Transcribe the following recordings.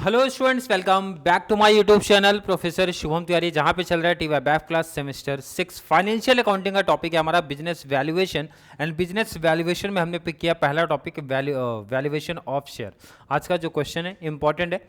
Hello students, welcome back to my YouTube channel professor Shubham Tiwari, जहां पे चल रहा है TY BAF class semester 6 financial accounting का टॉपिक है हमारा business valuation. And business valuation में हमने पिक किया पहला टॉपिक वैल्यूएशन ऑफ शेयर। आज का जो क्वेश्चन है इंपॉर्टेंट है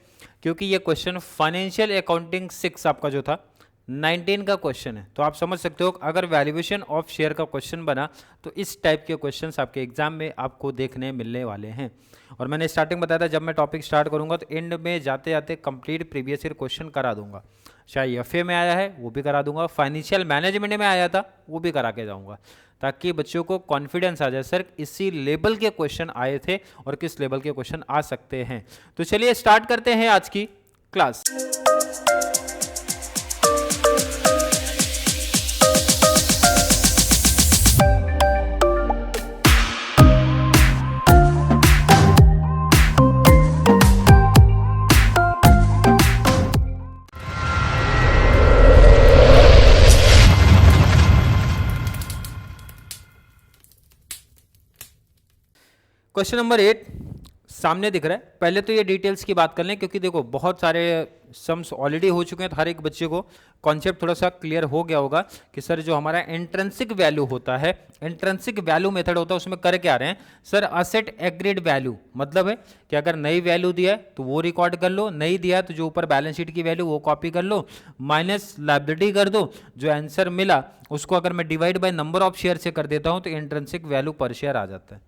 क्योंकि ये क्वेश्चन फाइनेंशियल अकाउंटिंग 6 आपका जो था 19 का क्वेश्चन है। तो आप समझ सकते हो अगर वैल्यूएशन ऑफ शेयर का क्वेश्चन बना तो इस टाइप के क्वेश्चंस आपके एग्जाम में आपको देखने मिलने वाले हैं। और मैंने स्टार्टिंग बताया था जब मैं टॉपिक स्टार्ट करूंगा तो एंड में जाते जाते कंप्लीट प्रीवियस ईयर क्वेश्चन करा दूंगा। चाहे एफए में आया है वो भी करा दूंगा, फाइनेंशियल मैनेजमेंट में आया था वो भी करा के जाऊंगा, ताकि बच्चों को कॉन्फिडेंस आ जाए सर इसी लेवल के क्वेश्चन आए थे और किस लेवल के क्वेश्चन आ सकते हैं। तो चलिए स्टार्ट करते हैं आज की क्लास। क्वेश्चन नंबर 8 सामने दिख रहा है। पहले तो ये डिटेल्स की बात कर लें क्योंकि देखो बहुत सारे सम्स ऑलरेडी हो चुके हैं, तो हर एक बच्चे को कॉन्सेप्ट थोड़ा सा क्लियर हो गया होगा कि सर जो हमारा इंट्रिंसिक वैल्यू होता है, इंट्रिंसिक वैल्यू मेथड होता है, उसमें कर क्या रहे हैं सर असेट एग्रीड वैल्यू। मतलब है कि अगर नई वैल्यू दिया है तो वो रिकॉर्ड कर लो, नहीं दिया है तो जो ऊपर बैलेंस शीट की वैल्यू वो कॉपी कर लो, माइनस लायबिलिटी कर दो, जो आंसर मिला उसको अगर मैं divide by number of share से कर देता हूं तो इंट्रिंसिक वैल्यू पर शेयर आ जाता है।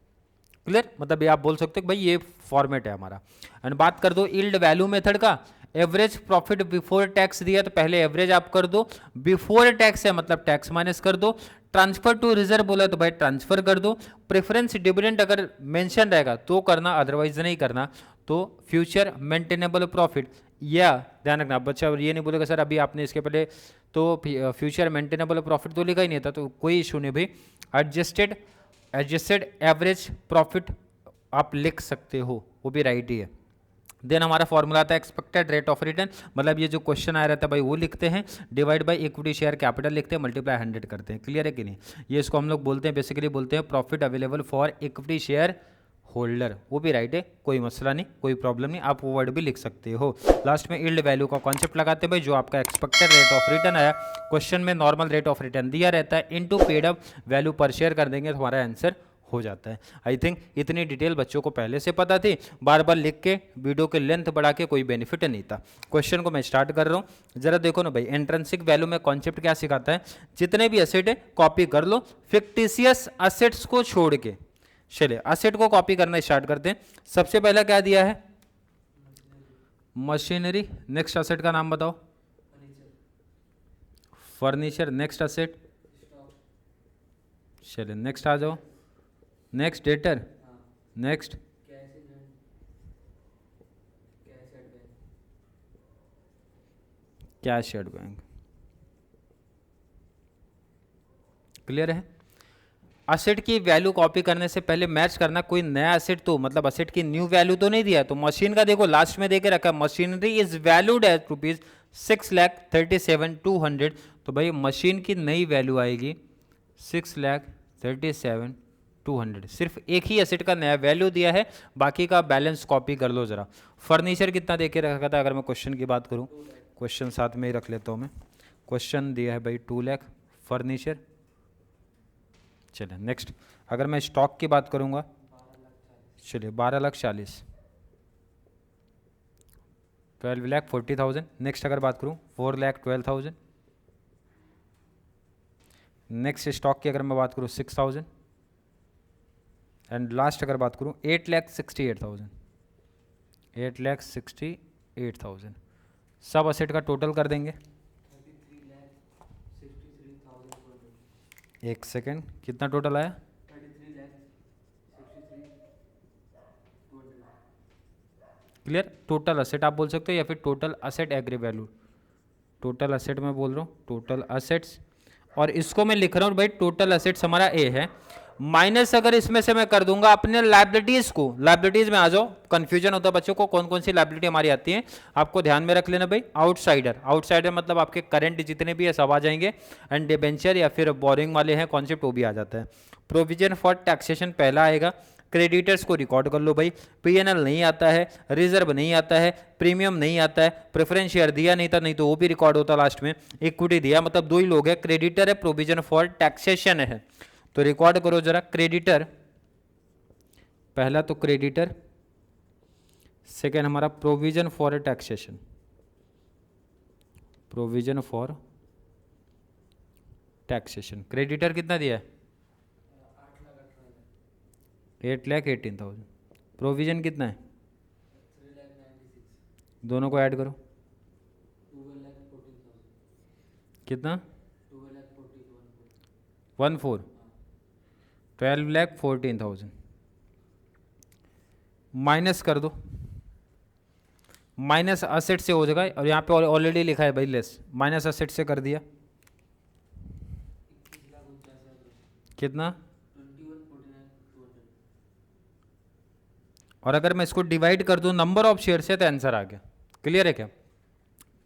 क्लियर? मतलब ये आप बोल सकते हो कि भाई ये फॉर्मेट है हमारा। एंड बात कर दो यील्ड वैल्यू मेथड का, एवरेज प्रॉफिट बिफोर टैक्स दिया तो पहले एवरेज आप कर दो, बिफोर टैक्स है मतलब टैक्स माइनस कर दो, ट्रांसफर टू रिजर्व बोला तो भाई ट्रांसफर कर दो, प्रेफरेंस डिविडेंड अगर मेंशन रहेगा तो करना, अदरवाइज नहीं करना। तो फ्यूचर मेंटेनेबल प्रॉफिट, या ध्यान रखना बच्चा ये नहीं बोलेगा सर अभी आपने इसके पहले तो फ्यूचर मेंटेनेबल प्रॉफिट तो लिखा ही नहीं था, तो कोई इशू नहीं भाई, एडजस्टेड एवरेज प्रॉफिट आप लिख सकते हो, वो भी राइट ही है। देन हमारा फॉर्मूला था एक्सपेक्टेड रेट ऑफ रिटर्न, मतलब ये जो क्वेश्चन आया रहता है भाई वो लिखते हैं, divide by equity share capital लिखते हैं, मल्टीप्लाई 100 करते हैं। क्लियर है कि नहीं? ये इसको हम लोग बोलते हैं बेसिकली बोलते हैं profit available for equity share holder, वो भी राइट है, कोई मसला नहीं, कोई प्रॉब्लम नहीं, आप वो वर्ड भी लिख सकते हो। लास्ट में यील्ड वैल्यू का कॉन्सेप्ट लगाते हैं भाई, जो आपका एक्सपेक्टेड रेट ऑफ रिटर्न आया, क्वेश्चन में नॉर्मल रेट ऑफ रिटर्न दिया रहता है, इनटू पेड अप वैल्यू पर शेयर कर देंगे तो हमारा आंसर हो जाता है। आई थिंक इतनी डिटेल बच्चों को पहले से पता थी, बार बार लिख के वीडियो के लेंथ बढ़ा के कोई बेनिफिट नहीं था। क्वेश्चन को मैं स्टार्ट कर रहा हूँ, जरा देखो ना भाई, इंट्रिंसिक वैल्यू में कॉन्सेप्ट क्या सिखाता है, जितने भी असेट है कॉपी कर लो, फिक्टिशियस असेट्स को छोड़ के। चलिए असेट को कॉपी करना स्टार्ट करते हैं। सबसे पहला क्या दिया है? मशीनरी। नेक्स्ट असेट का नाम बताओ? फर्नीचर। Next asset? चलिए नेक्स्ट आ जाओ। Next debtor. Next cash at bank. Clear है? असेट की वैल्यू कॉपी करने से पहले मैच करना कोई नया असेट, तो मतलब असेट की न्यू वैल्यू तो नहीं दिया। तो मशीन का देखो लास्ट में देके रखा है, मशीनरी इज वैल्यूड एट ₹6,37,200। तो भाई मशीन की नई वैल्यू आएगी 6,37,200। सिर्फ एक ही असेट का नया वैल्यू दिया है, बाकी का बैलेंस कॉपी कर लो जरा। फर्नीचर कितना देके रखा था? अगर मैं क्वेश्चन की बात करूं, क्वेश्चन साथ में ही रख लेता हूं मैं। क्वेश्चन दिया है भाई 2 लाख फर्नीचर। चलिए नेक्स्ट, अगर मैं स्टॉक की बात करूंगा, चलिए 12,40,000, 12,40,000। नेक्स्ट अगर बात करूं 4,12,000। नेक्स्ट स्टॉक की अगर मैं बात करूं 6,000। एंड लास्ट अगर बात करूं 8,68,000, 8,68,000। सब असेट का टोटल कर देंगे। एक सेकेंड, कितना टोटल आया? 33,63,200। क्लियर? टोटल असेट आप बोल सकते हो या फिर टोटल असेट एग्री वैल्यू। टोटल असेट मैं बोल रहा हूँ, टोटल असेट्स, और इसको मैं लिख रहा हूँ भाई टोटल असेट्स हमारा ए है, माइनस अगर इसमें से मैं कर दूंगा अपने लायबिलिटीज को। लायबिलिटीज में आ जाओ, कंफ्यूजन होता है बच्चों को कौन कौन सी लायबिलिटी हमारी आती है, आपको ध्यान में रख लेना भाई। आउटसाइडर, आउटसाइडर मतलब आपके करंट जितने भी है सब आ जाएंगे, एंड डिबेंचर या फिर बोरिंग वाले हैं कॉन्सेप्ट वो भी आ जाता है। प्रोविजन फॉर टैक्सेशन पहला आएगा, क्रेडिटर्स को रिकॉर्ड कर लो भाई। पीएनएल नहीं आता है, रिजर्व नहीं आता है, प्रीमियम नहीं आता है, प्रेफरेंस शेयर दिया नहीं था, नहीं तो वो भी रिकॉर्ड होता लास्ट में, इक्विटी दिया, मतलब दो ही लोग हैं, क्रेडिटर है, प्रोविजन फॉर टैक्सेशन है। तो रिकॉर्ड करो जरा, क्रेडिटर, पहला तो क्रेडिटर, सेकेंड हमारा provision for taxation, provision for taxation. Creditor कितना दिया है? 8,18,000। प्रोविजन कितना है? दोनों को ऐड करो, कितना? 12,14,000 माइनस कर दो, माइनस असेट से हो जाएगा, और यहाँ पे ऑलरेडी लिखा है भाई लेस, माइनस असेट से कर दिया, कितना? और अगर मैं इसको डिवाइड कर दूं नंबर ऑफ शेयर से तो आंसर आ गया। क्लियर है क्या?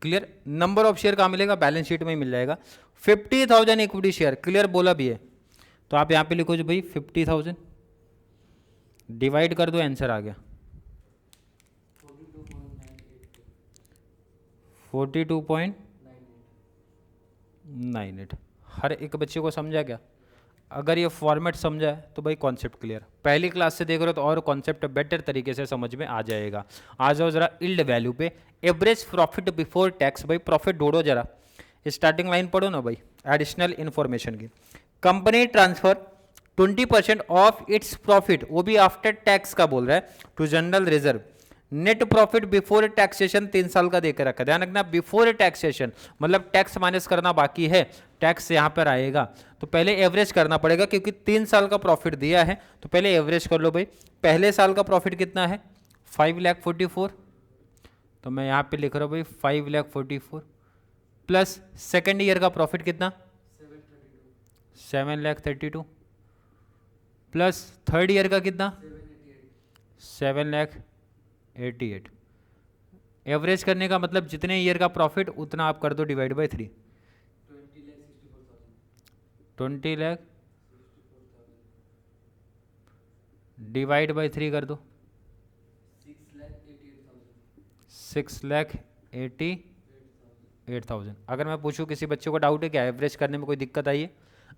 क्लियर। नंबर ऑफ शेयर कहाँ मिलेगा? बैलेंस शीट में ही मिल जाएगा। 50,000 इक्विटी शेयर, क्लियर बोला भी है, तो आप यहाँ पे लिखो जो भाई 50,000 डिवाइड कर दो, आंसर आ गया 42.98। हर एक बच्चे को समझा क्या? अगर ये फॉर्मेट समझा है तो भाई कॉन्सेप्ट क्लियर। पहली क्लास से देख रहे हो तो और कॉन्सेप्ट बेटर तरीके से समझ में आ जाएगा। आ जाओ जरा यील्ड वैल्यू पे, एवरेज प्रॉफिट बिफोर टैक्स। भाई प्रॉफिट ढूंढो जरा, स्टार्टिंग लाइन पढ़ो ना भाई, एडिशनल इन्फॉर्मेशन की। Company transfer 20% of its profit, वो भी आफ्टर टैक्स का बोल रहा है, to general reserve. Net profit before taxation 3 साल का देकर रखा, ध्यान रखना बिफोर टैक्सेशन मतलब टैक्स माइनस करना बाकी है, टैक्स यहां पर आएगा। तो पहले एवरेज करना पड़ेगा क्योंकि 3 साल का प्रॉफिट दिया है, तो पहले एवरेज कर लो भाई। पहले साल का प्रॉफिट कितना है? 5,44,000, तो मैं यहां पे लिख रहा हूं भाई 5,44,000 प्लस सेकेंड ईयर का प्रॉफिट कितना? 7,32,000 प्लस थर्ड ईयर का कितना? 7,88,000। एवरेज करने का मतलब जितने ईयर का प्रॉफिट उतना आप कर दो divide by 3, 20 lakh divide by 3 कर दो, 6,88,000। अगर मैं पूछूं किसी बच्चे को डाउट है क्या एवरेज करने में कोई दिक्कत आई है?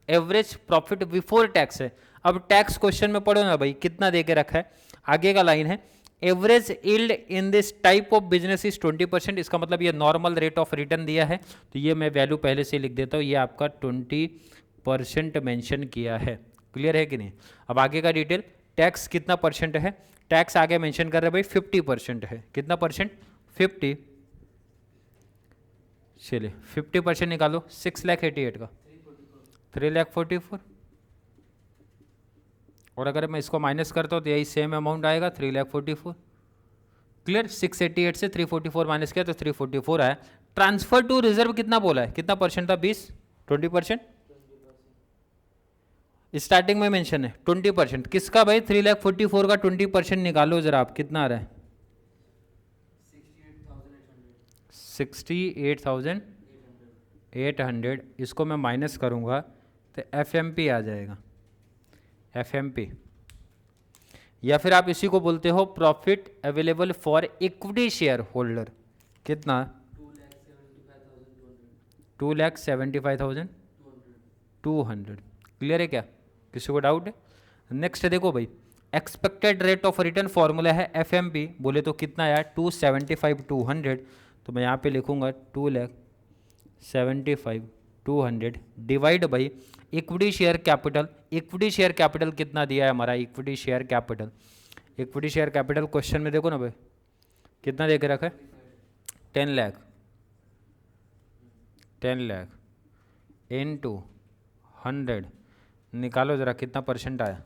एवरेज प्रॉफिट बिफोर टैक्स है। अब टैक्स क्वेश्चन में पढ़ो ना भाई, कितना दे के रखा है, आगे का लाइन है average yield in this type of business is 20%। इसका मतलब ये नॉर्मल रेट ऑफ रिटर्न दिया है, तो ये मैं वैल्यू पहले से लिख देता हूँ, ये आपका 20% मेंशन किया है। क्लियर है कि नहीं? अब आगे का डिटेल, टैक्स कितना परसेंट है? टैक्स आगे मेंशन कर रहे भाई 50% है। कितना परसेंट? 50। चलिए 50% निकालो, 6,88,000 का 3,44,000, और अगर मैं इसको माइनस करता हूँ तो यही सेम अमाउंट आएगा 3,44,000। क्लियर। 688 से 344 माइनस किया तो 344 आया। ट्रांसफर टू रिजर्व कितना बोला है? कितना परसेंट था? 20% स्टार्टिंग में मेंशन है 20%। किसका भाई? 3,44,000 का 20% निकालो जरा आप, कितना आ रहा है? 68,800। इसको मैं माइनस करूंगा तो FMP आ जाएगा, FMP, या फिर आप इसी को बोलते हो profit available for equity share holder. कितना? 2,75,200। क्लियर है क्या? किसी को डाउट है? नेक्स्ट देखो भाई, expected rate of return formula है FMP, बोले तो कितना आया? 275,200, तो मैं यहाँ पे लिखूंगा 2,75,200 divide by equity share capital. Equity share capital कितना दिया है हमारा? Equity share capital, equity share capital question में देखो ना भाई, कितना दे के रखा है? 10 लाख, 10 लाख इनटू 100, निकालो जरा कितना परसेंट आया?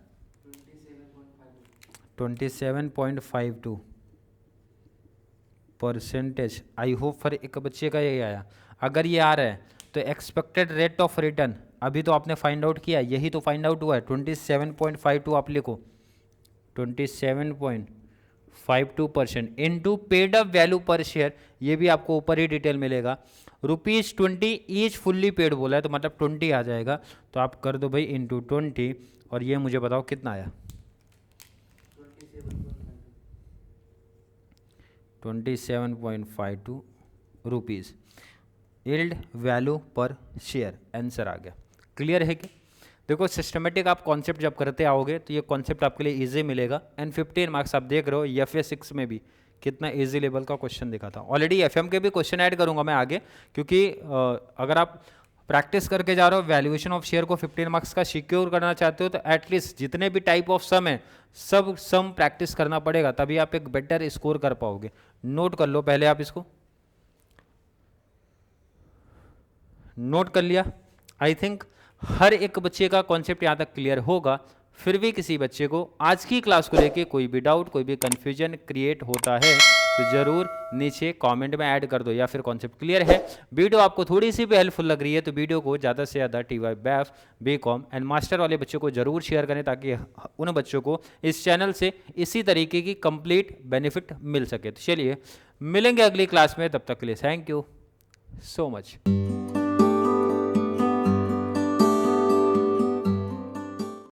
27.52 परसेंटेज। आई होप फॉर एक बच्चे का यही आया। अगर ये आ रहा है तो एक्सपेक्टेड रेट ऑफ रिटर्न अभी तो आपने फाइंड आउट किया, यही तो फाइंड आउट हुआ है। 27.52 आप लिखो, 27.52% इनटू पेड अप वैल्यू पर शेयर, ये भी आपको ऊपर ही डिटेल मिलेगा। ₹20 ईच फुल्ली पेड बोला है, तो मतलब 20 आ जाएगा, तो आप कर दो भाई इनटू 20, और ये मुझे बताओ कितना आया? 27.52 रुपीज़ यील्ड वैल्यू पर शेयर, आंसर आ गया। क्लियर है कि देखो सिस्टमेटिक आप कॉन्सेप्ट जब करते आओगे तो ये कॉन्सेप्ट आपके लिए इजी मिलेगा। एंड 15 मार्क्स आप देख रहे हो एफ 6 में भी कितना इजी लेवल का क्वेश्चन दिखा था। ऑलरेडी एफएम के भी क्वेश्चन ऐड करूंगा मैं आगे, क्योंकि अगर आप प्रैक्टिस करके जा रहे हो वैल्यूएशन ऑफ शेयर को 15 मार्क्स का सिक्योर करना चाहते हो तो एटलीस्ट जितने भी टाइप ऑफ सम है सब सम प्रैक्टिस करना पड़ेगा, तभी आप एक बेटर स्कोर कर पाओगे। नोट कर लो पहले, आप इसको नोट कर लिया। आई थिंक हर एक बच्चे का कॉन्सेप्ट यहाँ तक क्लियर होगा। फिर भी किसी बच्चे को आज की क्लास को लेके कोई भी डाउट, कोई भी कंफ्यूजन क्रिएट होता है तो ज़रूर नीचे कमेंट में ऐड कर दो, या फिर कॉन्सेप्ट क्लियर है, वीडियो आपको थोड़ी सी भी हेल्पफुल लग रही है तो वीडियो को ज़्यादा से ज़्यादा TY BAF BCom and master वाले बच्चों को ज़रूर शेयर करें, ताकि उन बच्चों को इस चैनल से इसी तरीके की कंप्लीट बेनिफिट मिल सके। तो चलिए मिलेंगे अगली क्लास में, तब तक के लिए थैंक यू सो मच।